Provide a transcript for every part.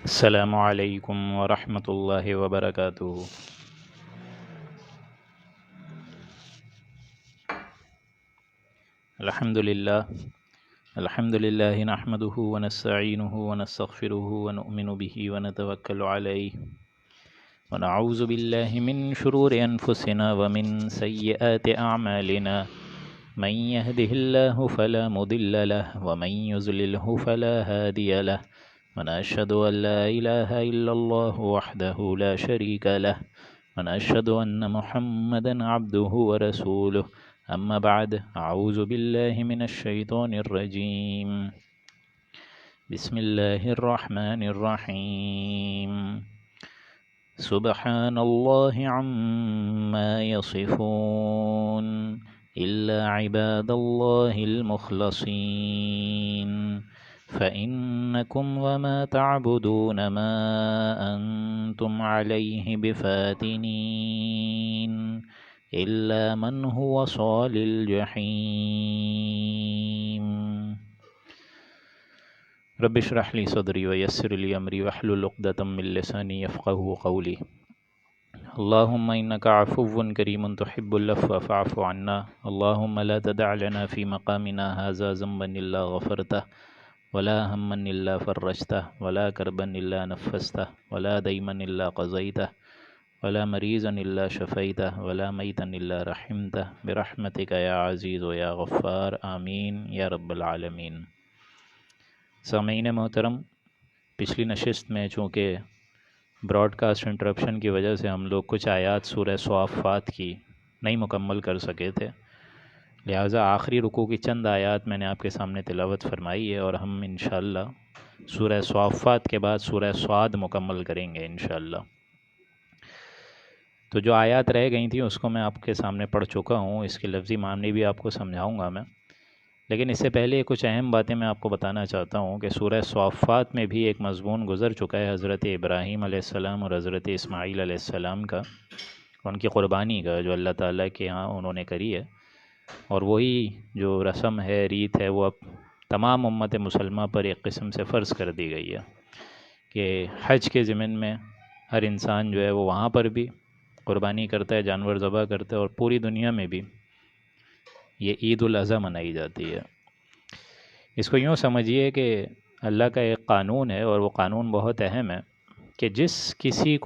السلام علیکم ورحمۃ اللہ وبرکاتہ۔ الحمد للہ نحمده ونستعینه ونستغفره ونؤمن به ونتوکل علیہ ونعوذ باللہ من شرور انفسنا ومن سیئات اعمالنا من يهده الله فلا مضل له ومن يضلله فلا هادي له ونشهد أن لا إله إلا الله وحده لا شريك له ونشهد أن محمدا عبده ورسوله أما بعد أعوذ بالله من الشيطان الرجيم بسم الله الرحمن الرحيم سبحان الله عما يصفون إلا عباد الله المخلصين فإنكم وما تعبدون ما أنتم عليه بفاتنين إلا من هو صال الجحيم رب اشرح لي صدري ويسر لي أمري واحلل عقدة من لساني يفقهوا قولي اللهم إنك عفو كريم تحب العفو فاعف عنا اللهم لا تدع لنا في مقامنا هذا ذنبا إلا غفرته ولا هما إلا فرجته ولا كربا إلا نفسته ولا ديما إلا قضيته ولا مريضا إلا شفيته ولا ميتا إلا رحمته برحمتك يا عزيز يا غفار آمين یا رب العالمین۔ سامعین محترم، پچھلی نشست میں چونکہ براڈ کاسٹ انٹرپشن کی وجہ سے ہم لوگ کچھ آیات سورہ صافات کی نہیں مکمل کر سکے تھے، لہٰذا آخری رکوع کی چند آیات میں نے آپ کے سامنے تلاوت فرمائی ہے، اور ہم انشاءاللہ سورہ صافات کے بعد سورہ صاد مکمل کریں گے انشاءاللہ۔ تو جو آیات رہ گئی تھیں اس کو میں آپ کے سامنے پڑھ چکا ہوں، اس کے لفظی معنی بھی آپ کو سمجھاؤں گا میں، لیکن اس سے پہلے کچھ اہم باتیں میں آپ کو بتانا چاہتا ہوں کہ سورہ صافات میں بھی ایک مضمون گزر چکا ہے حضرت ابراہیم علیہ السلام اور حضرت اسماعیل علیہ السلام کا، ان کی قربانی کا جو اللہ تعالیٰ کے ہاں انہوں نے کری ہے، اور وہی جو رسم ہے، ریت ہے، وہ اب تمام امت مسلمہ پر ایک قسم سے فرض کر دی گئی ہے کہ حج کے ضمن میں ہر انسان جو ہے وہ وہاں پر بھی قربانی کرتا ہے، جانور ذبح کرتا ہے، اور پوری دنیا میں بھی یہ عید الاضحیٰ منائی جاتی ہے۔ اس کو یوں سمجھیے کہ اللہ کا ایک قانون ہے، اور وہ قانون بہت اہم ہے کہ جس کسی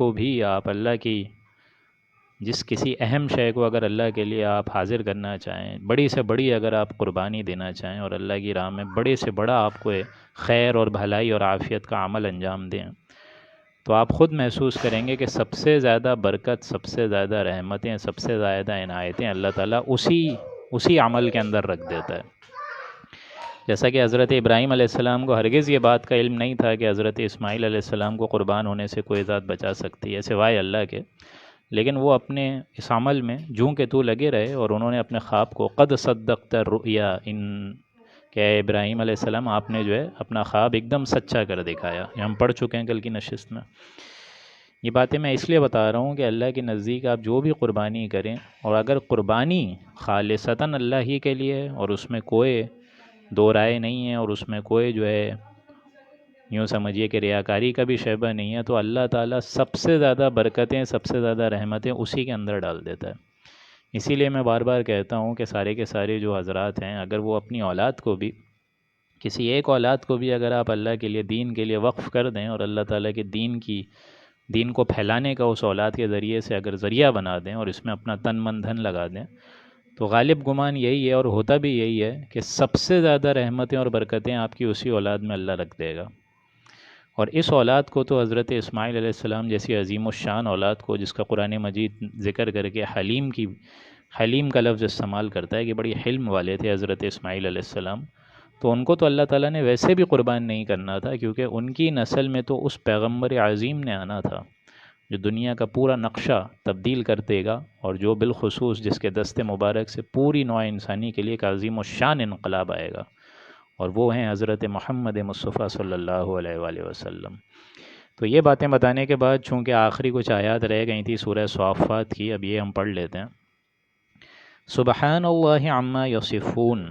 اہم شے کو اگر اللہ کے لیے آپ حاضر کرنا چاہیں، بڑی سے بڑی اگر آپ قربانی دینا چاہیں اور اللہ کی راہ میں بڑے سے بڑا آپ کو خیر اور بھلائی اور عافیت کا عمل انجام دیں، تو آپ خود محسوس کریں گے کہ سب سے زیادہ برکت، سب سے زیادہ رحمتیں، سب سے زیادہ عنایتیں اللہ تعالیٰ اسی عمل کے اندر رکھ دیتا ہے۔ جیسا کہ حضرت ابراہیم علیہ السلام کو ہرگز یہ بات کا علم نہیں تھا کہ حضرت اسماعیل علیہ السلام کو قربان ہونے سے کوئی ذات بچا سکتی ہے سوائے اللہ کے، لیکن وہ اپنے اس عمل میں جوں کہ تو لگے رہے، اور انہوں نے اپنے خواب کو قد صدقت الرؤیا کہ اے ابراہیم علیہ السلام آپ نے جو ہے اپنا خواب ایک دم سچا کر دکھایا۔ یہ ہم پڑھ چکے ہیں کل کی نشست میں۔ یہ باتیں میں اس لیے بتا رہا ہوں کہ اللہ کے نزدیک آپ جو بھی قربانی کریں، اور اگر قربانی خالصتاً اللہ ہی کے لیے اور اس میں کوئی دو رائے نہیں ہے، اور اس میں کوئی جو ہے یوں سمجھیے کہ ریاکاری کا بھی شیبہ نہیں ہے، تو اللہ تعالیٰ سب سے زیادہ برکتیں، سب سے زیادہ رحمتیں اسی کے اندر ڈال دیتا ہے۔ اسی لیے میں بار بار کہتا ہوں کہ سارے کے سارے جو حضرات ہیں، اگر وہ اپنی اولاد کو بھی، کسی ایک اولاد کو بھی اگر آپ اللہ کے لیے، دین کے لیے وقف کر دیں، اور اللہ تعالیٰ کے دین کو پھیلانے کا اس اولاد کے ذریعے سے اگر ذریعہ بنا دیں، اور اس میں اپنا تن من دھن لگا دیں، تو غالب گمان یہی ہے، اور ہوتا بھی یہی ہے، کہ سب سے زیادہ رحمتیں اور برکتیں آپ کی اسی اولاد میں اللہ رکھ دے گا۔ اور اس اولاد کو تو حضرت اسماعیل علیہ السلام جیسی عظیم الشان اولاد کو، جس کا قرآن مجید ذکر کر کے حلیم کا لفظ استعمال کرتا ہے کہ بڑی حلم والے تھے حضرت اسماعیل علیہ السلام، تو ان کو تو اللہ تعالیٰ نے ویسے بھی قربان نہیں کرنا تھا، کیونکہ ان کی نسل میں تو اس پیغمبر عظیم نے آنا تھا جو دنیا کا پورا نقشہ تبدیل کر دے گا، اور جو بالخصوص جس کے دست مبارک سے پوری نوع انسانی کے لیے ایک عظیم الشان انقلاب آئے گا، اور وہ ہیں حضرت محمد مصطفیٰ صلی اللہ علیہ وآلہ وسلم۔ تو یہ باتیں بتانے کے بعد چونکہ آخری کچھ آیات رہ گئی تھی سورہ صافات کی، اب یہ ہم پڑھ لیتے ہیں۔ سبحان اللہ عما یصفون،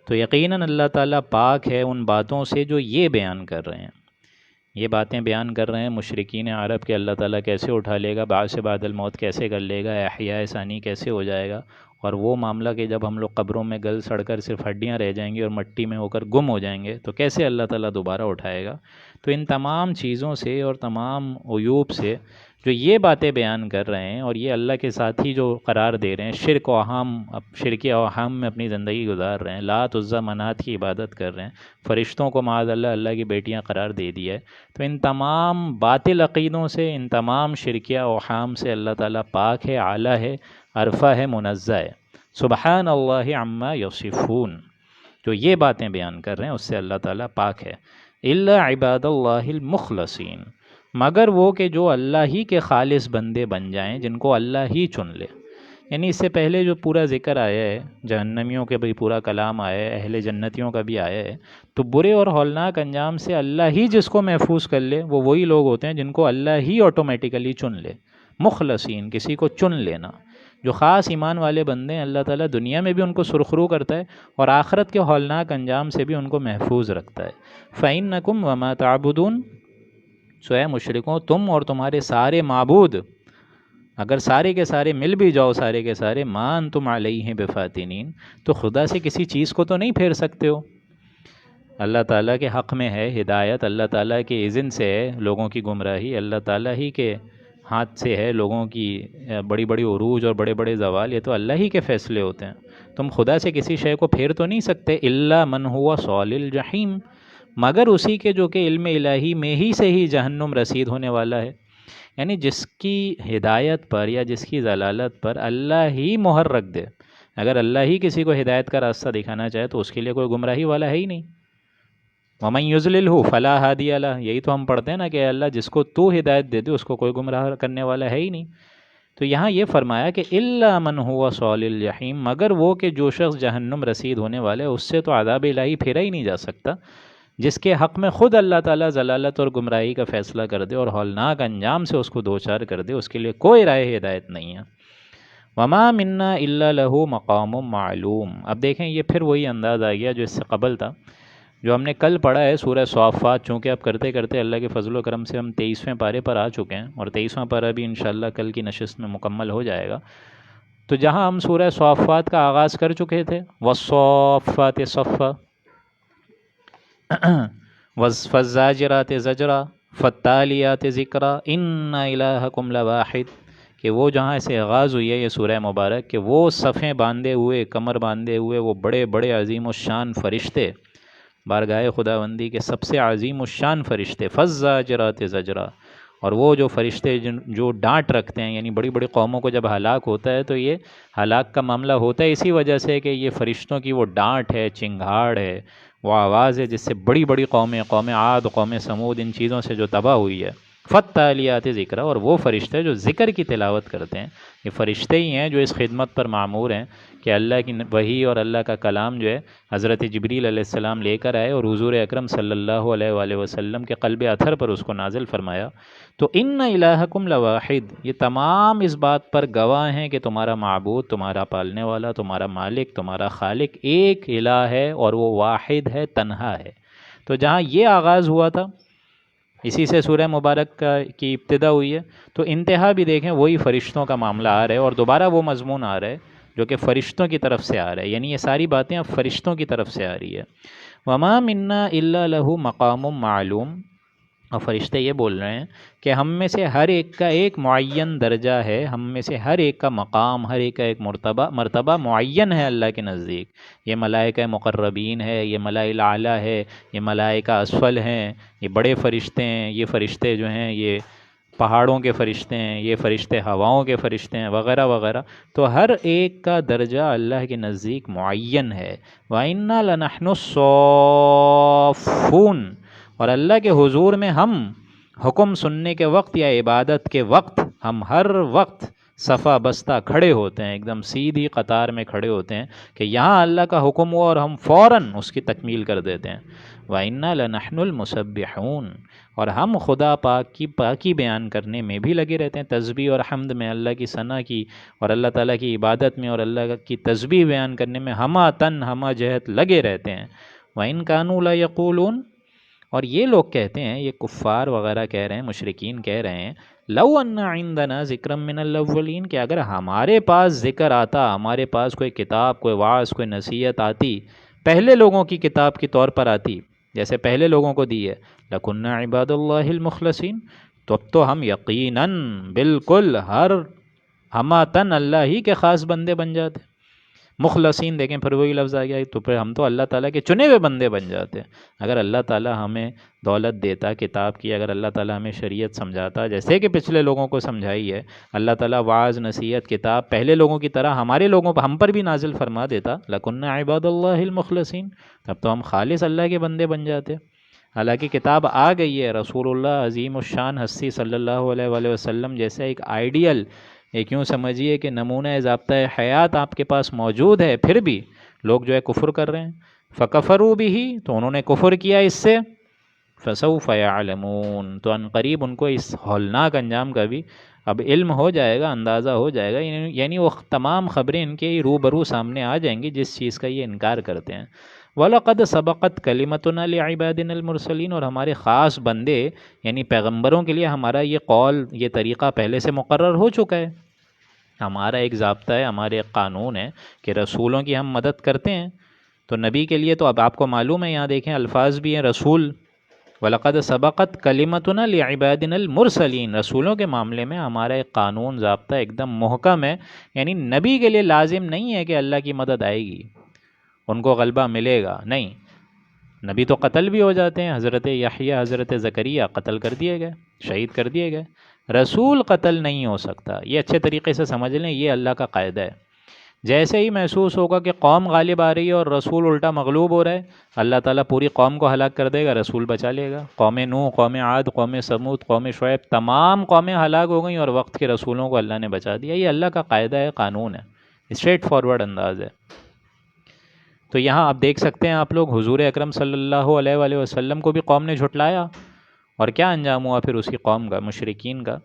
تو یقیناً اللہ تعالیٰ پاک ہے ان باتوں سے جو یہ بیان کر رہے ہیں یہ باتیں بیان کر رہے ہیں مشرکین عرب کے اللہ تعالیٰ کیسے اٹھا لے گا، بعث بعد الموت کیسے کر لے گا، احیاء ثانی کیسے ہو جائے گا، اور وہ معاملہ کہ جب ہم لوگ قبروں میں گل سڑ کر صرف ہڈیاں رہ جائیں گی اور مٹی میں ہو کر گم ہو جائیں گے تو کیسے اللہ تعالیٰ دوبارہ اٹھائے گا۔ تو ان تمام چیزوں سے اور تمام عیوب سے جو یہ باتیں بیان کر رہے ہیں اور یہ اللہ کے ساتھ ہی جو قرار دے رہے ہیں، شرک و شرک اوہام میں اپنی زندگی گزار رہے ہیں، لات عزا منات کی عبادت کر رہے ہیں، فرشتوں کو معاذ اللہ اللہ کی بیٹیاں قرار دے دیا ہے، تو ان تمام باطل عقیدوں سے، ان تمام شرکیہ اوہام سے اللہ تعالیٰ پاک ہے، اعلیٰ ہے، عرفہ ہے، منزہ ہے۔ سبحان اللہ عما یصفون، جو یہ باتیں بیان کر رہے ہیں اس سے اللہ تعالیٰ پاک ہے۔ الا عباد اللہ المخلصین، مگر وہ کہ جو اللہ ہی کے خالص بندے بن جائیں، جن کو اللہ ہی چن لے۔ یعنی اس سے پہلے جو پورا ذکر آیا ہے، جہنمیوں کے بھی پورا کلام آیا ہے، اہل جنتیوں کا بھی آیا ہے، تو برے اور ہولناک انجام سے اللہ ہی جس کو محفوظ کر لے وہ وہی لوگ ہوتے ہیں جن کو اللہ ہی آٹومیٹیکلی چن لے۔ مخلصین، کسی کو چن لینا۔ جو خاص ایمان والے بندے ہیں اللہ تعالیٰ دنیا میں بھی ان کو سرخرو کرتا ہے اور آخرت کے ہولناک انجام سے بھی ان کو محفوظ رکھتا ہے۔ فَإِنَّكُمْ وَمَا تَعْبُدُونَ، سو اے مشرکوں، تم اور تمہارے سارے معبود، اگر سارے کے سارے مل بھی جاؤ، سارے کے سارے، ما انتم علیہ بفاتنین، تو خدا سے کسی چیز کو تو نہیں پھیر سکتے ہو۔ اللہ تعالیٰ کے حق میں ہے ہدایت، اللہ تعالیٰ کے اذن سے ہے لوگوں کی گمراہی، اللہ تعالیٰ ہی کے ہاتھ سے ہے لوگوں کی بڑی بڑی عروج اور بڑے بڑے زوال، یہ تو اللہ ہی کے فیصلے ہوتے ہیں۔ تم خدا سے کسی شے کو پھیر تو نہیں سکتے۔ الا من ہوا صال الجحیم، مگر اسی کے جو کہ علم الہی میں ہی سے ہی جہنم رسید ہونے والا ہے۔ یعنی جس کی ہدایت پر یا جس کی ضلالت پر اللہ ہی مہر رکھ دے، اگر اللہ ہی کسی کو ہدایت کا راستہ دکھانا چاہے تو اس کے لیے کوئی گمراہی والا ہے ہی نہیں۔ وَمَن يُضْلِلْهُ فَلَا هَادِيَ لَهُ، یہی تو ہم پڑھتے ہیں نا کہ اللہ جس کو تو ہدایت دے دے اس کو کوئی گمراہ کرنے والا ہے ہی نہیں۔ تو یہاں یہ فرمایا کہ الا من هو صال الجحیم، مگر وہ کہ جو شخص جہنم رسید ہونے والے، اس سے تو عذاب الہی پھیرا ہی نہیں جا سکتا، جس کے حق میں خود اللہ تعالیٰ ضلالت اور گمراہی کا فیصلہ کر دے اور ہولناک انجام سے اس کو دوچار کر دے، اس کے لیے کوئی راہ ہدایت نہیں ہے۔ وما منا الا له مقام معلوم، اب دیکھیں یہ پھر وہی انداز آ گیا جو اس سے قبل تھا، جو ہم نے کل پڑھا ہے سورہ صافات، چونکہ اب کرتے کرتے اللہ کے فضل و کرم سے ہم 23ویں پارے پر آ چکے ہیں، اور 23واں پارہ بھی انشاءاللہ کل کی نشست میں مکمل ہو جائے گا۔ تو جہاں ہم سورہ صافات کا آغاز کر چکے تھے، والصافات صفا، فالزاجرات زجرا، فالتالیات ذکرا، ان الہکم لواحد، کہ وہ جہاں سے آغاز ہوئی ہے یہ سورہ مبارک، کہ وہ صفیں باندھے ہوئے، کمر باندھے ہوئے وہ بڑے بڑے عظیم الشان فرشتے، بارگاہ خداوندی کے سب سے عظیم الشان فرشتے، فالزاجرات زجرا، اور وہ جو فرشتے جو ڈانٹ رکھتے ہیں، یعنی بڑی بڑی قوموں کو جب ہلاک ہوتا ہے تو یہ ہلاک کا معاملہ ہوتا ہے اسی وجہ سے کہ یہ فرشتوں کی وہ ڈانٹ ہے، چنگھاڑ ہے، وہ آواز ہے جس سے بڑی بڑی قومیں، قوم عاد، قوم سمود، ان چیزوں سے جو تباہ ہوئی ہے۔ فالتالیات ذکرا، اور وہ فرشتے جو ذکر کی تلاوت کرتے ہیں، یہ فرشتے ہی ہیں جو اس خدمت پر معمور ہیں کہ اللہ کی وحی اور اللہ کا کلام جو ہے حضرت جبریل علیہ السلام لے کر آئے اور حضور اکرم صلی اللہ علیہ وآلہ وسلم کے قلب اطہر پر اس کو نازل فرمایا۔ تو ان الہکم لواحد، یہ تمام اس بات پر گواہ ہیں کہ تمہارا معبود، تمہارا پالنے والا، تمہارا مالک، تمہارا خالق ایک الہ ہے اور وہ واحد ہے، تنہا ہے۔ تو جہاں یہ آغاز ہوا تھا، اسی سے سورہ مبارک کی ابتدا ہوئی ہے، تو انتہا بھی دیکھیں وہی فرشتوں کا معاملہ آ رہا ہے، اور دوبارہ وہ مضمون آ رہا ہے جو کہ فرشتوں کی طرف سے آ رہا ہے، یعنی یہ ساری باتیں اب فرشتوں کی طرف سے آ رہی ہے۔ وما منا الا له مقام معلوم، اور فرشتے یہ بول رہے ہیں کہ ہم میں سے ہر ایک کا ایک معین درجہ ہے، ہم میں سے ہر ایک کا مقام، ہر ایک کا ایک مرتبہ معین ہے اللہ کے نزدیک۔ یہ ملائکہ مقربین ہے، یہ ملائکہ اعلیٰ ہے، یہ ملائکہ اسفل ہیں، یہ بڑے فرشتے ہیں، یہ فرشتے جو ہیں یہ پہاڑوں کے فرشتے ہیں، یہ فرشتے ہواؤں کے فرشتے ہیں، وغیرہ وغیرہ۔ تو ہر ایک کا درجہ اللہ کے نزدیک معین ہے۔ وَإِنَّا لَنَحْنُ الصَّافُّونَ، اور اللہ کے حضور میں ہم حکم سننے کے وقت یا عبادت کے وقت ہم ہر وقت صفا بستہ کھڑے ہوتے ہیں، ایک دم سیدھی قطار میں کھڑے ہوتے ہیں کہ یہاں اللہ کا حکم ہوا اور ہم فوراً اس کی تکمیل کر دیتے ہیں۔ وَإِنَّا لَنَحْنُ الْمُسَبِّحُونَ، اور ہم خدا پاک کی پاکی بیان کرنے میں بھی لگے رہتے ہیں، تسبیح اور حمد میں، اللہ کی ثنا کی اور اللہ تعالیٰ کی عبادت میں اور اللہ کی تسبیح بیان کرنے میں ہمہ تن ہمہ جہت لگے رہتے ہیں۔ وَإِن كَانُوا لَيَقُولُونَ، اور یہ لوگ کہتے ہیں، یہ کفار وغیرہ کہہ رہے ہیں، مشرکین کہہ رہے ہیں، لو ان عندنا ذکر من الاولین، کہ اگر ہمارے پاس ذکر آتا، ہمارے پاس کوئی کتاب، کوئی وعظ، کوئی نصیحت آتی، پہلے لوگوں کی کتاب کے طور پر آتی، جیسے پہلے لوگوں کو دی ہے، لَكُنَّا عِبَادَ اللَّهِ الْمُخْلَصِينَ، تو اب تو ہم یقیناً بالکل ہر ہماتن اللہ ہی کے خاص بندے بن جاتے۔ مخلصین، دیکھیں پھر وہی لفظ آ گیا، تو پھر ہم تو اللہ تعالیٰ کے چنے ہوئے بندے بن جاتے۔ اگر اللہ تعالیٰ ہمیں دولت دیتا کتاب کی، اگر اللہ تعالیٰ ہمیں شریعت سمجھاتا جیسے کہ پچھلے لوگوں کو سمجھائی ہے، اللہ تعالیٰ وعظ، نصیحت، کتاب پہلے لوگوں کی طرح ہمارے لوگوں پر، ہم پر بھی نازل فرما دیتا، لَكُنَّا عِبَادَ اللَّهِ الْمُخْلَصِينَ، تب تو ہم خالص اللہ کے بندے بن جاتے۔ حالانکہ کتاب آ گئی ہے، رسول اللہ عظیم الشان ہستی صلی اللہ علیہ وآلہ وسلم جیسے ایک آئیڈیل، ایک یوں سمجھیے کہ نمونہ ضابطہ حیات آپ کے پاس موجود ہے، پھر بھی لوگ جو ہے کفر کر رہے ہیں۔ فَكَفَرُوا بِهِ، تو انہوں نے کفر کیا اس سے، فَسَوْفَ يَعْلَمُونَ، تو ان قریب ان کو اس ہولناک انجام کا بھی اب علم ہو جائے گا، اندازہ ہو جائے گا، یعنی وہ تمام خبریں ان کے روبرو سامنے آ جائیں گی جس چیز کا یہ انکار کرتے ہیں۔ وَلَقَدْ سَبَقَتْ كَلِمَتُنَا لِعِبَادِنَا الْمُرْسَلِينَ، اور ہمارے خاص بندے یعنی پیغمبروں کے لیے ہمارا یہ قول، یہ طریقہ پہلے سے مقرر ہو چکا ہے۔ ہمارا ایک ضابطہ ہے، ہمارے ایک قانون ہے کہ رسولوں کی ہم مدد کرتے ہیں، تو نبی کے لیے تو اب آپ کو معلوم ہے، یہاں دیکھیں الفاظ بھی ہیں رسول، وَلَقَدْ سَبَقَتْ كَلِمَتُنَا لِعِبَادِنَا الْمُرْسَلِينَ، رسولوں کے معاملے میں ہمارا ایک قانون ضابطہ ایک دم محکم ہے، یعنی نبی کے لیے لازم نہیں ہے کہ اللہ کی مدد آئے گی، ان کو غلبہ ملے گا، نہیں، نبی تو قتل بھی ہو جاتے ہیں، حضرت یحییٰ، حضرت زکریا قتل کر دیے گئے، شہید کر دیے گئے، رسول قتل نہیں ہو سکتا، یہ اچھے طریقے سے سمجھ لیں، یہ اللہ کا قاعدہ ہے۔ جیسے ہی محسوس ہوگا کہ قوم غالب آ رہی ہے اور رسول الٹا مغلوب ہو رہا ہے، اللہ تعالیٰ پوری قوم کو ہلاک کر دے گا، رسول بچا لے گا۔ قوم نوح، قوم عاد، قوم سمود، قوم شعیب، تمام قومیں ہلاک ہو گئیں اور وقت کے رسولوں کو اللہ نے بچا دیا، یہ اللہ کا قاعدہ ہے، قانون ہے، اسٹریٹ فارورڈ انداز ہے۔ تو یہاں آپ دیکھ سکتے ہیں آپ لوگ، حضور اکرم صلی اللہ علیہ وآلہ وسلم کو بھی قوم نے جھٹلایا، اور کیا انجام ہوا پھر اسی قوم کا، مشرکین کا،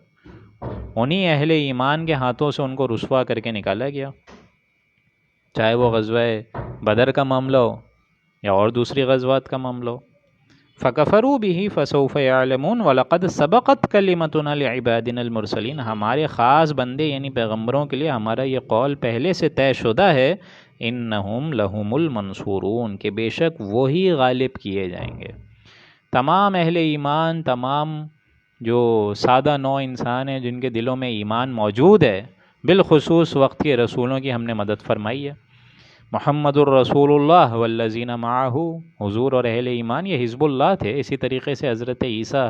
انہی اہل ایمان کے ہاتھوں سے ان کو رسوا کر کے نکالا گیا، چاہے وہ غزوہ بدر کا معاملہ ہو یا اور دوسری غزوات کا معاملہ ہو۔ فَكَفَرُوا بِهِ فَسَوْفَ يَعْلَمُونَ وَلَقَدْ سَبَقَتْ كَلِمَتُنَا لِعِبَادِنَا الْمُرْسَلِينَ، ہمارے خاص بندے یعنی پیغمبروں کے لیے ہمارا یہ قول پہلے سے طے شدہ ہے، إِنَّهُمْ لَهُمُ الْمَنْصُورُونَ، کہ بے شک وہی غالب کیے جائیں گے۔ تمام اہل ایمان، تمام جو سادہ نو انسان ہیں جن کے دلوں میں ایمان موجود ہے، بالخصوص وقت کے رسولوں کی ہم نے مدد فرمائی ہے۔ محمد الرسول اللہ والذین معہ، حضور اور اہل ایمان یہ حزب اللہ تھے، اسی طریقے سے حضرت عیسیٰ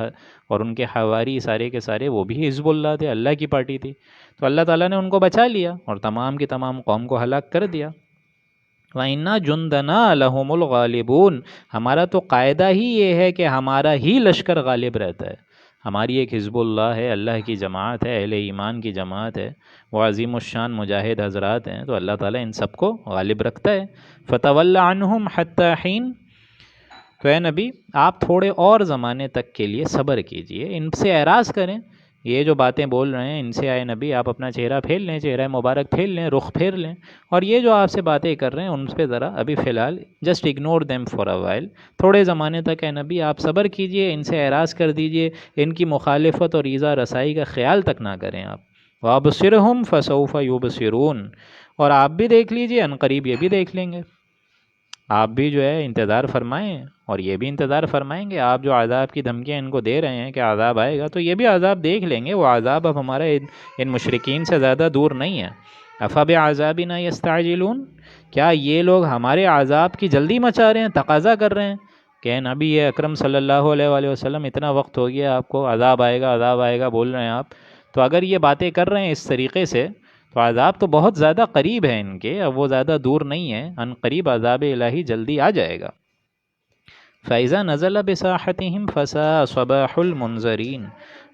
اور ان کے حواری سارے کے سارے وہ بھی حزب اللہ تھے، اللہ کی پارٹی تھی، تو اللہ تعالیٰ نے ان کو بچا لیا اور تمام کی تمام قوم کو ہلاک کر دیا۔ وَإِنَّا جُنْدَنَا لَهُمُ الْغَالِبُونَ، ہمارا تو قاعدہ ہی یہ ہے کہ ہمارا ہی لشکر غالب رہتا ہے، ہماری ایک حزب اللہ ہے، اللہ کی جماعت ہے، اہل ایمان کی جماعت ہے، وہ عظیم الشان مجاہد حضرات ہیں، تو اللہ تعالیٰ ان سب کو غالب رکھتا ہے۔ فَتَوَلَّ عَنْهُمْ حَتَّى حِينٍ، تو اے نبی آپ تھوڑے اور زمانے تک کے لیے صبر کیجئے، ان سے اعراض کریں، یہ جو باتیں بول رہے ہیں ان سے آئے نبی آپ اپنا چہرہ پھیر لیں، چہرہ مبارک پھیر لیں، رخ پھیر لیں، اور یہ جو آپ سے باتیں کر رہے ہیں ان پہ ذرا ابھی فی الحال just ignore them for a while, تھوڑے زمانے تک اے نبی آپ صبر کیجئے، ان سے اعراض کر دیجئے، ان کی مخالفت اور ایذا رسائی کا خیال تک نہ کریں آپ۔ وَأَبْصِرْهُمْ فَسَوْفَ يُبْصِرُونَ، اور آپ بھی دیکھ لیجئے، ان قریب یہ بھی دیکھ لیں گے، آپ بھی جو ہے انتظار فرمائیں اور یہ بھی انتظار فرمائیں گے، آپ جو عذاب کی دھمکیاں ان کو دے رہے ہیں کہ عذاب آئے گا، تو یہ بھی عذاب دیکھ لیں گے، وہ عذاب اب ہمارا ان مشرکین سے زیادہ دور نہیں ہے۔ أَفَبِعَذَابِنَا يَسْتَعْجِلُونَ، کیا یہ لوگ ہمارے عذاب کی جلدی مچا رہے ہیں، تقاضا کر رہے ہیں کہ نبی اکرم صلی اللہ علیہ وآلہ وسلم اتنا وقت ہو گیا آپ کو، عذاب آئے گا عذاب آئے گا بول رہے ہیں آپ، تو اگر یہ باتیں کر رہے ہیں اس طریقے سے تو عذاب تو بہت زیادہ قریب ہے ان کے، اب وہ زیادہ دور نہیں ہے، ان قریب عذاب الہی جلدی آ جائے گا۔ فَإِذَا نَزَلَ بِسَاحَتِهِمْ فَسَاءَ صَبَاحُ الْمُنذَرِينَ،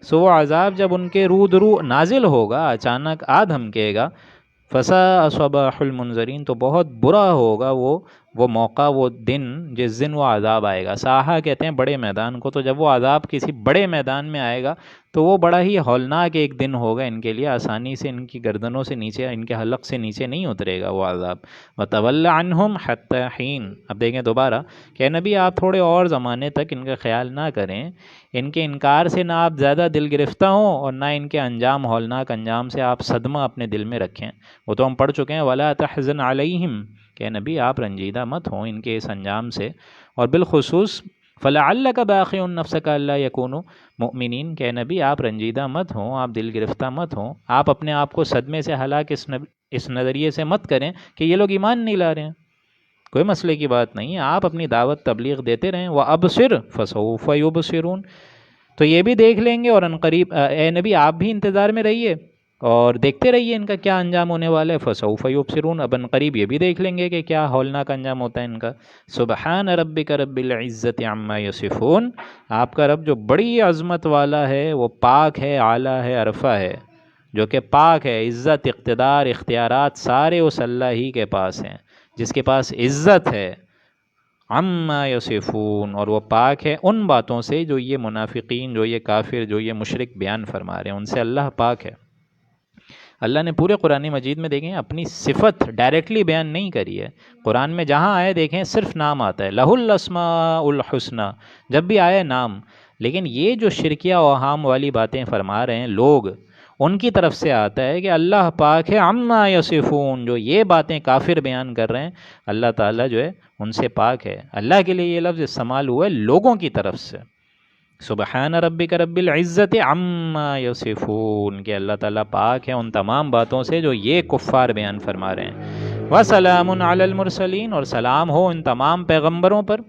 سو وہ عذاب جب ان کے رو نازل ہوگا، اچانک آ دھمکے گا، فَسَاءَ صَبَاحُ الْمُنذَرِينَ، تو بہت برا ہوگا وہ وہ موقع، وہ دن جس دن وہ عذاب آئے گا. ساحہ کہتے ہیں بڑے میدان کو. تو جب وہ عذاب کسی بڑے میدان میں آئے گا تو وہ بڑا ہی ہولناک ایک دن ہوگا ان کے لیے. آسانی سے ان کی گردنوں سے نیچے، ان کے حلق سے نیچے نہیں اترے گا وہ عذاب. وَتَوَلَّ عَنْهُمْ حَتَّى حِينٍ. اب دیکھیں دوبارہ کہ نبی آپ تھوڑے اور زمانے تک ان کا خیال نہ کریں، ان کے انکار سے نہ آپ زیادہ دل گرفتہ ہوں اور نہ ان کے انجام، ہولناک انجام سے آپ صدمہ اپنے دل میں رکھیں. وہ تو ہم پڑھ چکے ہیں. وَلَا تَحْزَنْ عَلَيْهِمْ، کہ نبی آپ رنجیدہ مت ہوں ان کے اس انجام سے. اور بالخصوص فَلَعَلَّكَ بَاخِعٌ نَفْسَكَ أَلَّا يَكُونُوا مُؤْمِنِينَ، کہ نبی آپ رنجیدہ مت ہوں، آپ دل گرفتہ مت ہوں، آپ اپنے آپ کو صدمے سے ہلاک اس نظریے سے مت کریں کہ یہ لوگ ایمان نہیں لا رہے ہیں. کوئی مسئلے کی بات نہیں ہے، آپ اپنی دعوت تبلیغ دیتے رہیں. وَأَبْصِرْ فَسَوْفَ يُبْصِرُونَ، تو یہ بھی دیکھ لیں گے. اور عنقریب اے نبی آپ بھی انتظار میں رہیے اور دیکھتے رہیے ان کا کیا انجام ہونے والا ہے. فَسَوْفَ يُبْصِرُونَ، اب عنقریب یہ بھی دیکھ لیں گے کہ کیا ہولناک انجام ہوتا ہے ان کا. سبحان ربک رب العزت عما یصفون، آپ کا رب جو بڑی عظمت والا ہے، وہ پاک ہے، اعلیٰ ہے، عرفہ ہے، جو کہ پاک ہے. عزت، اقتدار، اختیارات سارے اس اللہ ہی کے پاس ہیں جس کے پاس عزت ہے. عما یصفون، اور وہ پاک ہے ان باتوں سے جو یہ منافقین، جو یہ کافر، جو یہ مشرک بیان فرما رہے ہیں، ان سے اللہ پاک ہے. اللہ نے پورے قرآن مجید میں دیکھیں اپنی صفت ڈائریکٹلی بیان نہیں کری ہے. قرآن میں جہاں آئے دیکھیں صرف نام آتا ہے، لہ الاسماء الحسنی، جب بھی آئے نام. لیکن یہ جو شرکیہ اوہام والی باتیں فرما رہے ہیں لوگ، ان کی طرف سے آتا ہے کہ اللہ پاک ہے عما یصفون، جو یہ باتیں کافر بیان کر رہے ہیں اللہ تعالیٰ جو ہے ان سے پاک ہے. اللہ کے لیے یہ لفظ استعمال ہوا ہے لوگوں کی طرف سے. سبحان ربک رب العزت عما یصفون، کہ اللہ تعالیٰ پاک ہے ان تمام باتوں سے جو یہ کفار بیان فرما رہے ہیں. وسلام علی المرسلین، اور سلام ہو ان تمام پیغمبروں پر.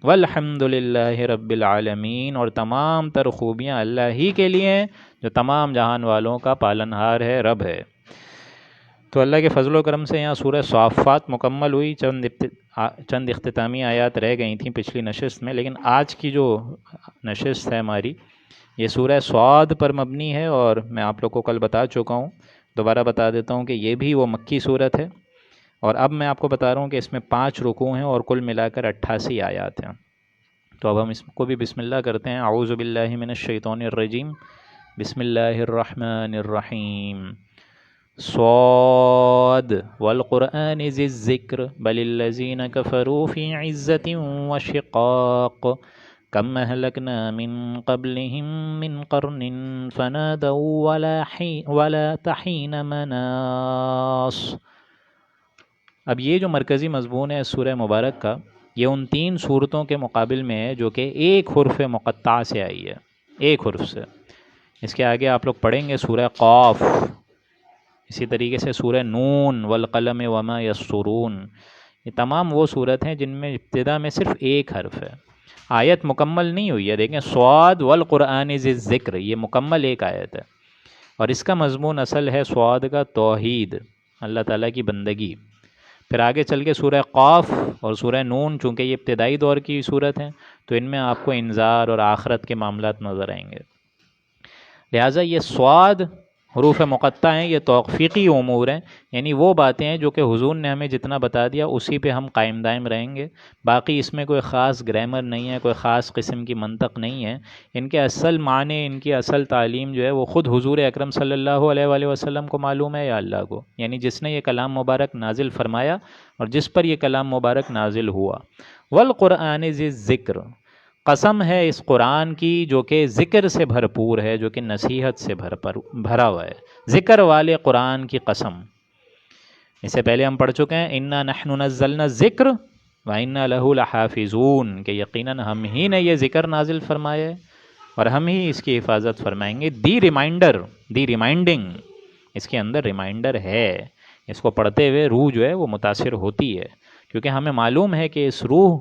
والحمد للہ رب العالمین، اور تمام تر خوبیاں اللہ ہی کے لیے ہیں جو تمام جہان والوں کا پالنہار ہے، رب ہے. تو اللہ کے فضل و کرم سے یہاں سورہ صافات مکمل ہوئی. چند اختتامی آیات رہ گئی تھیں پچھلی نشست میں، لیکن آج کی جو نشست ہے ہماری یہ سورہ صاد پر مبنی ہے. اور میں آپ لوگ کو کل بتا چکا ہوں، دوبارہ بتا دیتا ہوں کہ یہ بھی وہ مکی صورت ہے. اور اب میں آپ کو بتا رہا ہوں کہ اس میں 5 رکوع ہیں اور کل ملا کر 88 آیات ہیں. تو اب ہم اس کو بھی بسم اللہ کرتے ہیں. اعوذ باللہ من الشیطان الرجیم، بسم اللہ الرحمن الرحیم. صاد والقرآن ذی الذکر بل الذین کفروا فی عزت وشقاق کم اہلکنا من قبلہم من قرن فنادوا ولا تحین مناص. اب یہ جو مرکزی مضمون ہے سورہ مبارک کا، یہ ان 3 صورتوں کے مقابل میں ہے جو کہ ایک حرف مقطع سے آئی ہے، ایک حرف سے. اس کے آگے آپ لوگ پڑھیں گے سورہ قاف، اسی طریقے سے سورہ نون والقلم وما یسطرون. یہ تمام وہ صورت ہیں جن میں ابتدا میں صرف ایک حرف ہے. آیت مکمل نہیں ہوئی ہے. دیکھیں صاد والقرآن ذی الذکر، یہ مکمل ایک آیت ہے. اور اس کا مضمون اصل ہے صاد کا توحید، اللہ تعالیٰ کی بندگی. پھر آگے چل کے سورہ قاف اور سورہ نون، چونکہ یہ ابتدائی دور کی صورت ہیں تو ان میں آپ کو انذار اور آخرت کے معاملات نظر آئیں گے. لہٰذا یہ صاد حروف مقطع ہیں، یہ توفیقی امور ہیں، یعنی وہ باتیں ہیں جو کہ حضور نے ہمیں جتنا بتا دیا اسی پہ ہم قائم دائم رہیں گے. باقی اس میں کوئی خاص گرامر نہیں ہے، کوئی خاص قسم کی منطق نہیں ہے. ان کے اصل معنی، ان کی اصل تعلیم جو ہے وہ خود حضور اکرم صلی اللہ علیہ وآلہ وسلم کو معلوم ہے یا اللہ کو، یعنی جس نے یہ کلام مبارک نازل فرمایا اور جس پر یہ کلام مبارک نازل ہوا. والقرآن ذی الذکر، قسم ہے اس قرآن کی جو کہ ذکر سے بھرپور ہے، جو کہ نصیحت سے بھرا ہوا ہے. ذکر والے قرآن کی قسم. اس سے پہلے ہم پڑھ چکے ہیں انا نحن نزلنا الذکر وانا لہ لحافظون، کہ یقیناً ہم ہی نے یہ ذکر نازل فرمایا ہے اور ہم ہی اس کی حفاظت فرمائیں گے. دی ریمائنڈر، دی ریمائنڈنگ، اس کے اندر ریمائنڈر ہے. اس کو پڑھتے ہوئے روح جو ہے وہ متاثر ہوتی ہے، کیونکہ ہمیں معلوم ہے کہ اس روح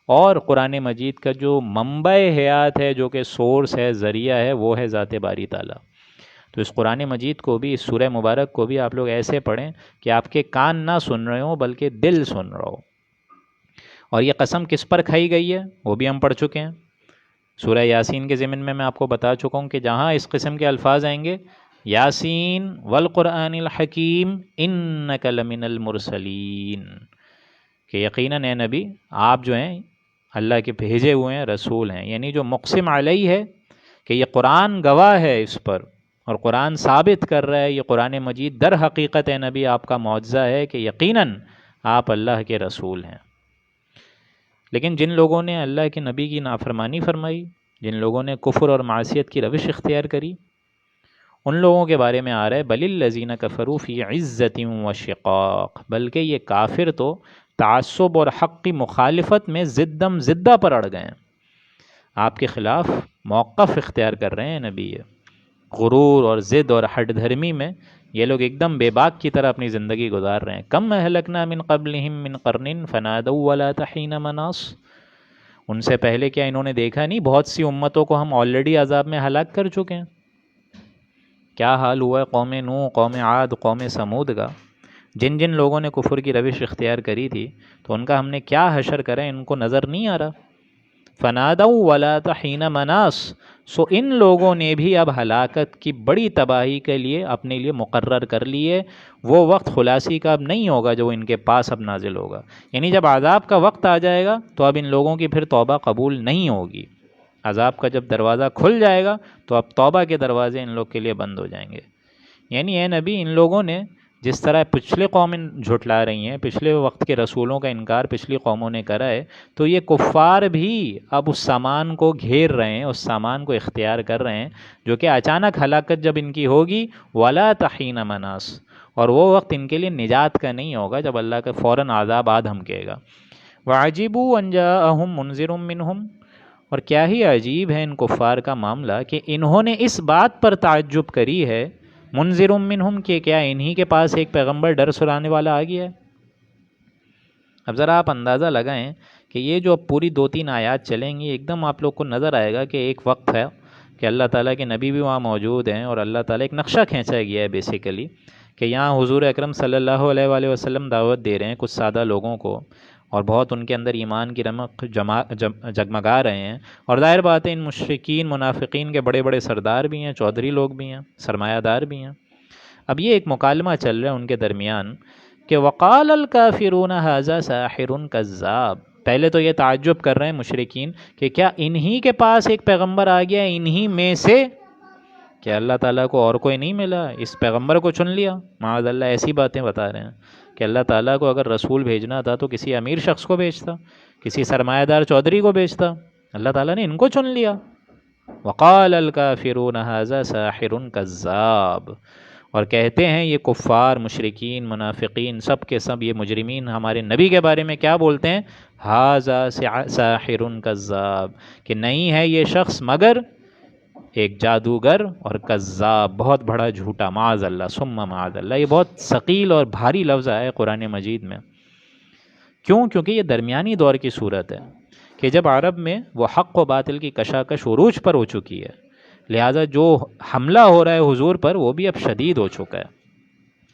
اور قرآن مجید کا جو منبع حیات ہے، جو کہ سورس ہے، ذریعہ ہے، وہ ہے ذات باری تعالیٰ. تو اس قرآن مجید کو بھی، اس سورہ مبارک کو بھی آپ لوگ ایسے پڑھیں کہ آپ کے کان نہ سن رہے ہوں بلکہ دل سن رہا ہو. اور یہ قسم کس پر کھائی گئی ہے وہ بھی ہم پڑھ چکے ہیں. سورہ یاسین کے ضمن میں آپ کو بتا چکا ہوں کہ جہاں اس قسم کے الفاظ آئیں گے، یاسین والقرآن الحکیم انک لمن المرسلین، کہ یقیناً اے نبی آپ جو ہیں اللہ کے بھیجے ہوئے ہیں، رسول ہیں، یعنی جو مقسم علیہ ہے کہ یہ قرآن گواہ ہے اس پر، اور قرآن ثابت کر رہا ہے، یہ قرآن مجید در حقیقت اے نبی آپ کا معجزہ ہے کہ یقیناً آپ اللہ کے رسول ہیں۔ لیکن جن لوگوں نے اللہ کے نبی کی نافرمانی فرمائی، جن لوگوں نے کفر اور معصیت کی روش اختیار کری، ان لوگوں کے بارے میں آ رہا ہے بل الذین کفروا فی عزت و شقاق، بلکہ یہ کافر تو تعصب اور حق کی مخالفت میں زدم زدہ پر اڑ گئے ہیں، آپ کے خلاف موقف اختیار کر رہے ہیں نبی، غرور اور ضد اور ہٹ دھرمی میں یہ لوگ ایک دم بے باک کی طرح اپنی زندگی گزار رہے ہیں۔ کم اہلکنا من قبلہم من قرن فنادوا ولا حین مناص، ان سے پہلے کیا انہوں نے دیکھا نہیں بہت سی امتوں کو ہم آلریڈی عذاب میں ہلاک کر چکے ہیں؟ کیا حال ہوا ہے قوم نوح، قوم عاد، قوم سمود کا، جن جن لوگوں نے کفر کی روش اختیار کری تھی تو ان کا ہم نے کیا حشر کرا ہے، ان کو نظر نہیں آ رہا؟ فنادوا ولا حین مناص، سو ان لوگوں نے بھی اب ہلاکت کی بڑی تباہی کے لیے اپنے لیے مقرر کر لیے، وہ وقت خلاصی کا اب نہیں ہوگا جو ان کے پاس اب نازل ہوگا، یعنی جب عذاب کا وقت آ جائے گا تو اب ان لوگوں کی پھر توبہ قبول نہیں ہوگی، عذاب کا جب دروازہ کھل جائے گا تو اب توبہ کے دروازے ان لوگ کے لیے بند ہو جائیں گے۔ یعنی اے نبی، ان لوگوں نے جس طرح پچھلے قومیں جھٹلا رہی ہیں، پچھلے وقت کے رسولوں کا انکار پچھلی قوموں نے کرا ہے، تو یہ کفار بھی اب اس سامان کو گھیر رہے ہیں، اس سامان کو اختیار کر رہے ہیں جو کہ اچانک ہلاکت جب ان کی ہوگی ولا حین مناص، اور وہ وقت ان کے لیے نجات کا نہیں ہوگا جب اللہ کا فوراً عذاب آ دھمکے گا۔ وَعَجِبُوا أَن جَاءَهُم مُنذِرٌ مِّنْهُمْ، اور کیا ہی عجیب ہے ان کفار کا معاملہ کہ انہوں نے اس بات پر تعجب کری ہے، منذر منہم، کہ کیا انہی کے پاس ایک پیغمبر ڈر سلانے والا آ گیا ہے۔ اب ذرا آپ اندازہ لگائیں کہ یہ جو اب پوری 2-3 آیات چلیں گی، ایک دم آپ لوگ کو نظر آئے گا کہ ایک وقت ہے کہ اللہ تعالیٰ کے نبی بھی وہاں موجود ہیں، اور اللہ تعالیٰ ایک نقشہ کھینچا گیا ہے بیسیکلی کہ یہاں حضور اکرم صلی اللہ علیہ وآلہ وسلم دعوت دے رہے ہیں کچھ سادہ لوگوں کو، اور بہت ان کے اندر ایمان کی رمق جگمگا رہے ہیں، اور ظاہر بات ہے ان مشرکین منافقین کے بڑے بڑے سردار بھی ہیں، چودھری لوگ بھی ہیں، سرمایہ دار بھی ہیں۔ اب یہ ایک مکالمہ چل رہا ہے ان کے درمیان کہ وقال الکافرون ھذا ساحر کذاب، پہلے تو یہ تعجب کر رہے ہیں مشرکین کہ کیا انہی کے پاس ایک پیغمبر آ گیا ہے، انہی میں سے، کہ اللہ تعالیٰ کو اور کوئی نہیں ملا، اس پیغمبر کو چن لیا؟ معاذ اللہ، ایسی باتیں بتا رہے ہیں کہ اللہ تعالیٰ کو اگر رسول بھیجنا تھا تو کسی امیر شخص کو بھیجتا، کسی سرمایہ دار چودھری کو بھیجتا، اللہ تعالیٰ نے ان کو چن لیا۔ وقال الکافرون ھذا ساحر کذاب، اور کہتے ہیں یہ کفار، مشرکین، منافقین، سب کے سب یہ مجرمین ہمارے نبی کے بارے میں کیا بولتے ہیں؟ ھذا ساحر کذاب، کہ نہیں ہے یہ شخص مگر ایک جادوگر اور کذاب، بہت بڑا جھوٹا، معاذ اللہ ثم معاذ اللہ۔ یہ بہت ثقیل اور بھاری لفظ ہے قرآن مجید میں۔ کیوں؟ کیونکہ یہ درمیانی دور کی صورت ہے کہ جب عرب میں وہ حق و باطل کی کشاکش عروج پر ہو چکی ہے، لہٰذا جو حملہ ہو رہا ہے حضور پر وہ بھی اب شدید ہو چکا ہے۔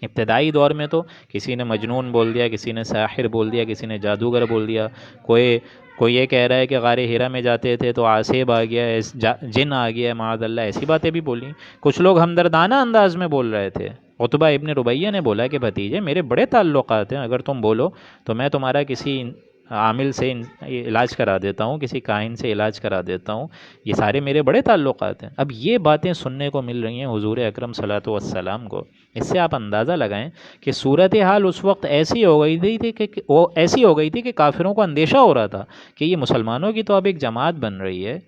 ابتدائی دور میں تو کسی نے مجنون بول دیا، کسی نے ساحر بول دیا، کسی نے جادوگر بول دیا، کوئی یہ کہہ رہا ہے کہ غار ہیرا میں جاتے تھے تو عاصب آ گیا ہے، جن آ گیا ہے، معاذ اللہ، ایسی باتیں بھی بولی۔ کچھ لوگ ہمدردانہ انداز میں بول رہے تھے، عتبہ ابن ربیہ نے بولا کہ بھتیجے میرے بڑے تعلقات ہیں، اگر تم بولو تو میں تمہارا کسی عامل سے علاج کرا دیتا ہوں، کسی کاہن سے علاج کرا دیتا ہوں، یہ سارے میرے بڑے تعلقات ہیں۔ اب یہ باتیں سننے کو مل رہی ہیں حضور اکرم صلی اللہ علیہ وسلم کو، اس سے آپ اندازہ لگائیں کہ صورتحال اس وقت ایسی ہو گئی تھی کہ کافروں کو اندیشہ ہو رہا تھا کہ یہ مسلمانوں کی تو اب ایک جماعت بن رہی ہے،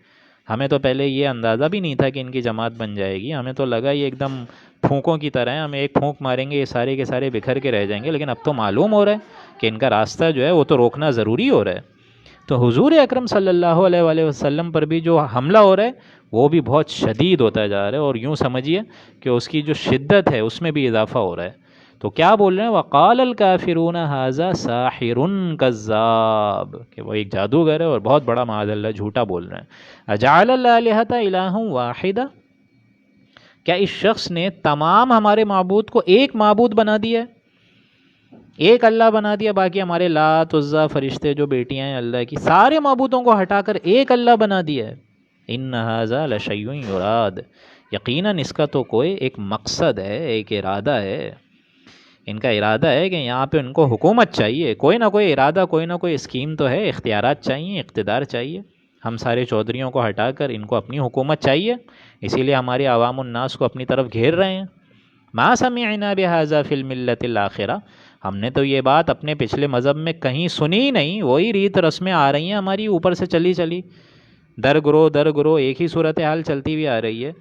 ہمیں تو پہلے یہ اندازہ بھی نہیں تھا کہ ان کی جماعت بن جائے گی، ہمیں تو لگا یہ ایک دم پھونکوں کی طرح ہے، ہمیں ایک پھونک ماریں گے یہ سارے کے سارے بکھر کے رہ جائیں گے، لیکن اب تو معلوم ہو رہا ہے کہ ان کا راستہ جو ہے وہ تو روکنا ضروری ہو رہا ہے۔ تو حضور اکرم صلی اللہ علیہ وآلہ وسلم پر بھی جو حملہ ہو رہا ہے وہ بھی بہت شدید ہوتا جا رہا ہے، اور یوں سمجھیے کہ اس کی جو شدت ہے اس میں بھی اضافہ ہو رہا ہے۔ تو کیا بول رہے ہیں؟ وقال الکافرون ھذا ساحر کذاب، کہ وہ ایک جادوگر ہے اور بہت بڑا معاذ اللہ جھوٹا بول رہے ہیں۔ اجعل الآلہۃ الہا واحدا، کیا اس شخص نے تمام ہمارے معبود کو ایک معبود بنا دیا ہے، ایک اللہ بنا دیا، باقی ہمارے لات، عزا، فرشتے جو بیٹیاں ہیں اللہ کی، سارے معبودوں کو ہٹا کر ایک اللہ بنا دیا ہے۔ ان ھذا لشیء یراد، یقیناً اس کا تو کوئی ایک مقصد ہے، ایک ارادہ ہے۔ ان کا ارادہ ہے کہ یہاں پہ ان کو حکومت چاہیے، کوئی نہ کوئی ارادہ، کوئی نہ کوئی اسکیم تو ہے، اختیارات چاہیے، اقتدار چاہیے۔ ہم سارے چودھریوں کو ہٹا کر ان کو اپنی حکومت چاہیے، اسی لیے ہمارے عوام الناس کو اپنی طرف گھیر رہے ہیں۔ ما سمعنا بہذا فی الملت الاخرہ، ہم نے تو یہ بات اپنے پچھلے مذہب میں کہیں سنی ہی نہیں، وہی ریت رسمیں آ رہی ہیں ہماری اوپر سے چلی چلی، در گرو ایک ہی صورتحال چلتی ہوئی آ رہی ہے،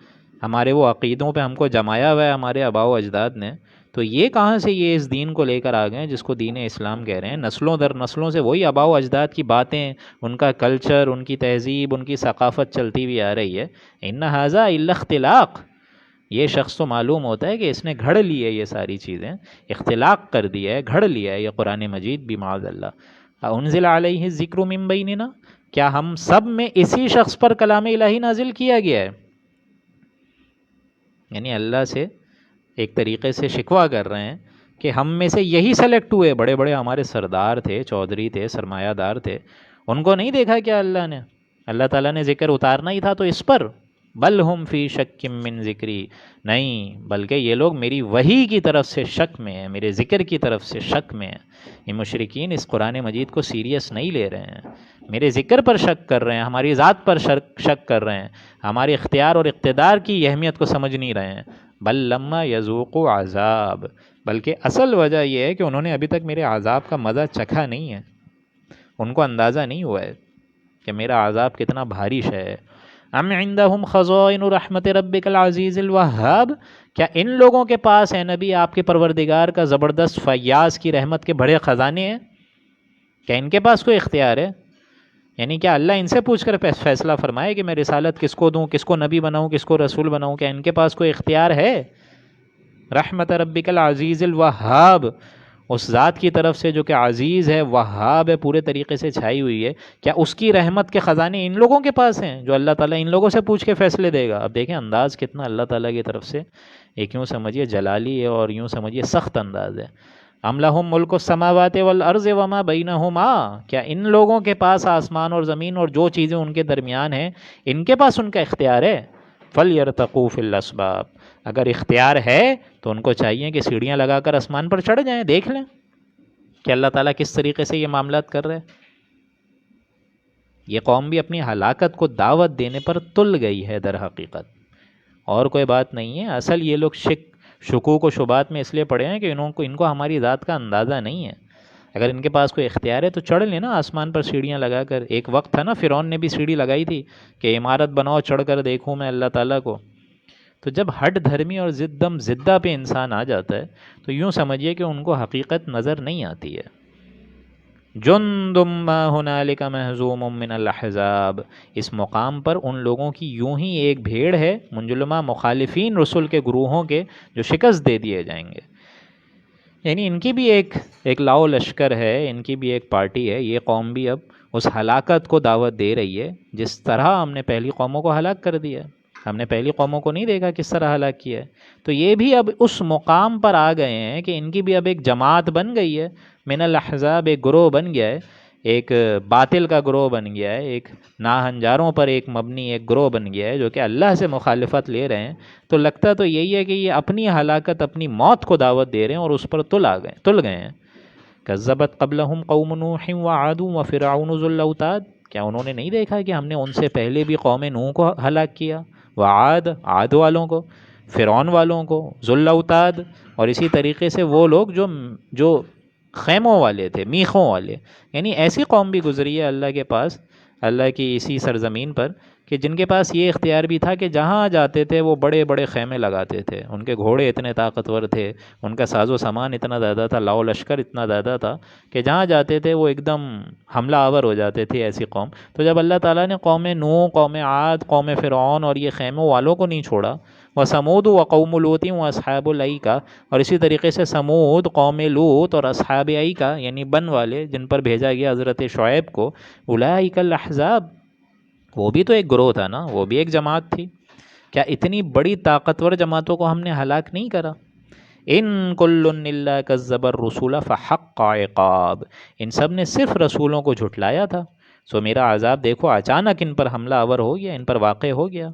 ہمارے وہ عقیدوں پہ ہم کو جمایا ہوا ہے ہمارے آباء و اجداد نے، تو یہ کہاں سے یہ اس دین کو لے کر آ گئے ہیں جس کو دین اسلام کہہ رہے ہیں؟ نسلوں در نسلوں سے وہی آباء و اجداد کی باتیں، ان کا کلچر، ان کی تہذیب، ان کی ثقافت چلتی ہوئی آ رہی ہے۔ ان ھذا الا اختلاق، یہ شخص تو معلوم ہوتا ہے کہ اس نے گھڑ لی ہے، یہ ساری چیزیں اختلاق کر دی ہے، گھڑ لیا ہے یہ قرآن مجید بھی معاذ اللہ۔ انزل علیہ الذکر من بیننا، کیا ہم سب میں اسی شخص پر کلام الہی نازل کیا گیا ہے؟ یعنی اللہ سے ایک طریقے سے شکوہ کر رہے ہیں کہ ہم میں سے یہی سلیکٹ ہوئے، بڑے بڑے ہمارے سردار تھے، چودھری تھے، سرمایہ دار تھے، ان کو نہیں دیکھا کیا اللہ نے؟ اللہ تعالیٰ نے ذکر اتارنا ہی تھا تو اس پر، بل ہم فی شک من ذکری، نہیں بلکہ یہ لوگ میری وحی کی طرف سے شک میں ہیں، میرے ذکر کی طرف سے شک میں ہیں۔ یہ مشرکین اس قرآن مجید کو سیریس نہیں لے رہے ہیں، میرے ذکر پر شک کر رہے ہیں، ہماری ذات پر شک کر رہے ہیں، ہمارے اختیار اور اقتدار کی اہمیت کو سمجھ نہیں رہے ہیں۔ بل لما یذوقوا عذاب، بلکہ اصل وجہ یہ ہے کہ انہوں نے ابھی تک میرے عذاب کا مزہ چکھا نہیں ہے، ان کو اندازہ نہیں ہوا ہے کہ میرا عذاب کتنا بھاری شے ہے۔ ام عندہم خزائن رحمت ربک العزیز الوہاب، کیا ان لوگوں کے پاس ہے نبی آپ کے پروردگار کا زبردست فیاض کی رحمت کے بڑے خزانے ہیں؟ کیا ان کے پاس کوئی اختیار ہے؟ یعنی کیا اللہ ان سے پوچھ کر فیصلہ فرمائے کہ میں رسالت کس کو دوں، کس کو نبی بناؤں، کس کو رسول بناؤں؟ کیا ان کے پاس کوئی اختیار ہے؟ رحمت ربک العزیز الوہاب، اس ذات کی طرف سے جو کہ عزیز ہے، وہاب ہے، پورے طریقے سے چھائی ہوئی ہے، کیا اس کی رحمت کے خزانے ان لوگوں کے پاس ہیں جو اللہ تعالیٰ ان لوگوں سے پوچھ کے فیصلے دے گا؟ اب دیکھیں انداز کتنا اللہ تعالیٰ کی طرف سے ایک یوں سمجھیے جلالی ہے اور یوں سمجھیے سخت انداز ہے۔ ام لہم ملک السماوات والارض وما بینہما، کیا ان لوگوں کے پاس آسمان اور زمین اور جو چیزیں ان کے درمیان ہیں، ان کے پاس ان کا اختیار ہے؟ فلیرتقوا فی الاسباب، اگر اختیار ہے تو ان کو چاہیے کہ سیڑھیاں لگا کر آسمان پر چڑھ جائیں، دیکھ لیں کہ اللہ تعالیٰ کس طریقے سے یہ معاملات کر رہے۔ یہ قوم بھی اپنی ہلاکت کو دعوت دینے پر تل گئی ہے در حقیقت، اور کوئی بات نہیں ہے۔ اصل یہ لوگ شکوک و شبہات میں اس لیے پڑے ہیں کہ ان کو ہماری ذات کا اندازہ نہیں ہے۔ اگر ان کے پاس کوئی اختیار ہے تو چڑھ لینا آسمان پر سیڑھیاں لگا کر۔ ایک وقت تھا نا فرعون نے بھی سیڑھی لگائی تھی کہ عمارت بناؤ، چڑھ کر دیکھوں میں اللہ تعالیٰ کو۔ تو جب ہٹ دھرمی اور زدہ پہ انسان آ جاتا ہے تو یوں سمجھیے کہ ان کو حقیقت نظر نہیں آتی ہے۔ جند ما ہنالک مہزوم من الاحزاب، اس مقام پر ان لوگوں کی یوں ہی ایک بھیڑ ہے منجلمہ مخالفین رسول کے گروہوں کے، جو شکست دے دیے جائیں گے۔ یعنی ان کی بھی ایک لاؤ لشکر ہے، ان کی بھی ایک پارٹی ہے۔ یہ قوم بھی اب اس ہلاکت کو دعوت دے رہی ہے جس طرح ہم نے پہلی قوموں کو ہلاک کر دیا۔ ہم نے پہلی قوموں کو نہیں دیکھا کس طرح ہلاک کیا ہے، تو یہ بھی اب اس مقام پر آ گئے ہیں کہ ان کی بھی اب ایک جماعت بن گئی ہے، من الاحزاب، ایک گروہ بن گیا ہے، ایک باطل کا گروہ بن گیا ہے، ایک ناہنجاروں پر ایک مبنی ایک گروہ بن گیا ہے جو کہ اللہ سے مخالفت لے رہے ہیں۔ تو لگتا تو یہی ہے کہ یہ اپنی ہلاکت، اپنی موت کو دعوت دے رہے ہیں اور اس پر تل گئے ہیں۔ کذبت قبلہم قوم نوح وعاد وفرعون ذو الاوتاد، کیا انہوں نے نہیں دیکھا کہ ہم نے ان سے پہلے بھی قوم نوح کو ہلاک کیا، وعاد، عاد والوں کو، فرعون والوں کو، ذو الاوتاد، اور اسی طریقے سے وہ لوگ جو خیموں والے تھے، میخوں والے، یعنی ایسی قوم بھی گزری ہے اللہ کے پاس، اللہ کی اسی سرزمین پر، کہ جن کے پاس یہ اختیار بھی تھا کہ جہاں جاتے تھے وہ بڑے بڑے خیمے لگاتے تھے، ان کے گھوڑے اتنے طاقتور تھے، ان کا ساز و سامان اتنا زیادہ تھا، لاؤ لشکر اتنا زیادہ تھا کہ جہاں جاتے تھے وہ ایک دم حملہ آور ہو جاتے تھے ایسی قوم۔ تو جب اللہ تعالیٰ نے قوم نوح، قوم عاد، قوم فرعون اور یہ خیموں والوں کو نہیں چھوڑا، وثمود وقوم لوط واصحاب الایکہ، اور اسی طریقے سے سمود، قوم لوط اور اصحاب ایکہ یعنی بن والے جن پر بھیجا گیا حضرت شعیب کو، اولئک الاحزاب، وہ بھی تو ایک گروہ تھا نا، وہ بھی ایک جماعت تھی۔ کیا اتنی بڑی طاقتور جماعتوں کو ہم نے ہلاک نہیں کرا؟ ان کل الا کذب الرسول فحق عقاب، ان سب نے صرف رسولوں کو جھٹلایا تھا، سو میرا عذاب دیکھو اچانک ان پر حملہ آور ہو گیا، ان پر واقع ہو گیا۔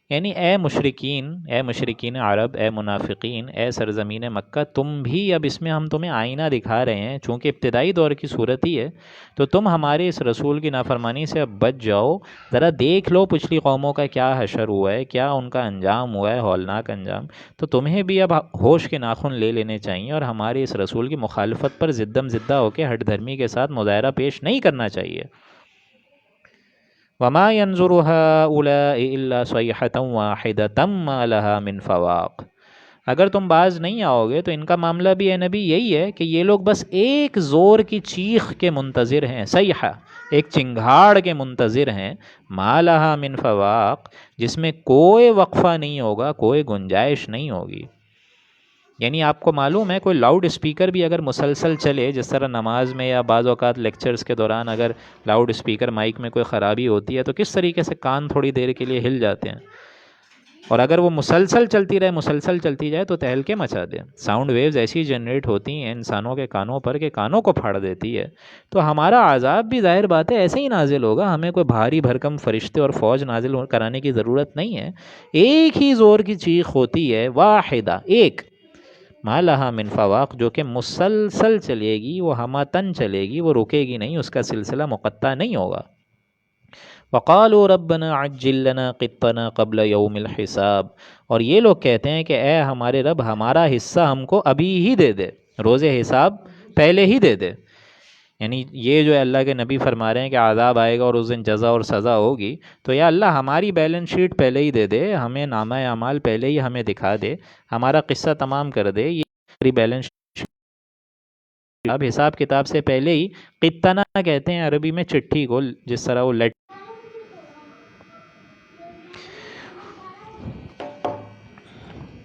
یعنی اے مشرکین عرب، اے منافقین، اے سرزمین مکہ، تم بھی اب اس میں ہم تمہیں آئینہ دکھا رہے ہیں، چونکہ ابتدائی دور کی صورت ہی ہے، تو تم ہمارے اس رسول کی نافرمانی سے اب بچ جاؤ، ذرا دیکھ لو پچھلی قوموں کا کیا حشر ہوا ہے، کیا ان کا انجام ہوا ہے، ہولناک انجام، تو تمہیں بھی اب ہوش کے ناخن لے لینے چاہیے اور ہمارے اس رسول کی مخالفت پر زدم زدہ ہو کے ہٹ دھرمی کے ساتھ مظاہرہ پیش نہیں کرنا چاہیے۔ وما ينظر هؤلاء الا صيحة واحدة ما لها من فواق۔ اگر تم باز نہیں آؤ گے تو ان کا معاملہ بھی اے نبی یہی ہے کہ یہ لوگ بس ایک زور کی چیخ کے منتظر ہیں، صیحہ، ایک چنگھاڑ کے منتظر ہیں، ما لها من فواق، جس میں کوئی وقفہ نہیں ہوگا، کوئی گنجائش نہیں ہوگی۔ یعنی آپ کو معلوم ہے کوئی لاؤڈ اسپیکر بھی اگر مسلسل چلے، جس طرح نماز میں یا بعض اوقات لیکچرز کے دوران اگر لاؤڈ اسپیکر مائک میں کوئی خرابی ہوتی ہے تو کس طریقے سے کان تھوڑی دیر کے لیے ہل جاتے ہیں، اور اگر وہ مسلسل چلتی رہے، مسلسل چلتی جائے تو تہلکے مچا دے، ساؤنڈ ویوز ایسی جنریٹ ہوتی ہیں انسانوں کے کانوں پر کہ کانوں کو پھاڑ دیتی ہے۔ تو ہمارا عذاب بھی ظاہر بات ہے ایسے ہی نازل ہوگا، ہمیں کوئی بھاری بھرکم فرشتے اور فوج نازل کرانے کی ضرورت نہیں ہے، ایک ہی زور کی چیخ ہوتی ہے، واحدہ، ایک، ما لہا من فواق، جو کہ مسلسل چلے گی، وہ ہماتن چلے گی، وہ رکے گی نہیں، اس کا سلسلہ منقطع نہیں ہوگا۔ وقالوا ربنا عجل لنا قطنا قبل یوم الحساب، اور یہ لوگ کہتے ہیں کہ اے ہمارے رب، ہمارا حصہ ہم کو ابھی ہی دے دے، روز حساب پہلے ہی دے دے۔ یعنی یہ جو اللہ کے نبی فرما رہے ہیں کہ عذاب آئے گا اور اس دن جزا اور سزا ہوگی، تو یا اللہ ہماری بیلنس شیٹ پہلے ہی دے دے، ہمیں نامہ اعمال پہلے ہی ہمیں دکھا دے، ہمارا قصہ تمام کر دے، یہ ہماری بیلنس شیٹ اب حساب کتاب سے پہلے ہی، قطنا کہتے ہیں عربی میں چٹھی کو، جس طرح وہ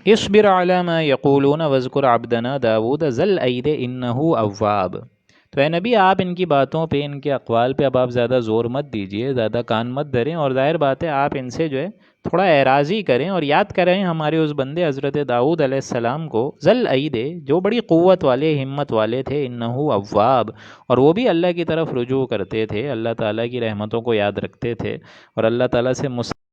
اصبر علی ما یقولون واذکر عبدنا داود ذا الاید انہ اواب۔ تو اے نبی آپ ان کی باتوں پہ، ان کے اقوال پہ اب آپ زیادہ زور مت دیجئے، زیادہ کان مت دھریں، اور ظاہر بات ہے آپ ان سے جو ہے تھوڑا اعراضی کریں اور یاد کریں ہمارے اس بندے حضرت داؤد علیہ السلام کو، ذا الاید، جو بڑی قوت والے، ہمت والے تھے، انہ اواب، اور وہ بھی اللہ کی طرف رجوع کرتے تھے، اللہ تعالیٰ کی رحمتوں کو یاد رکھتے تھے اور اللہ تعالیٰ سے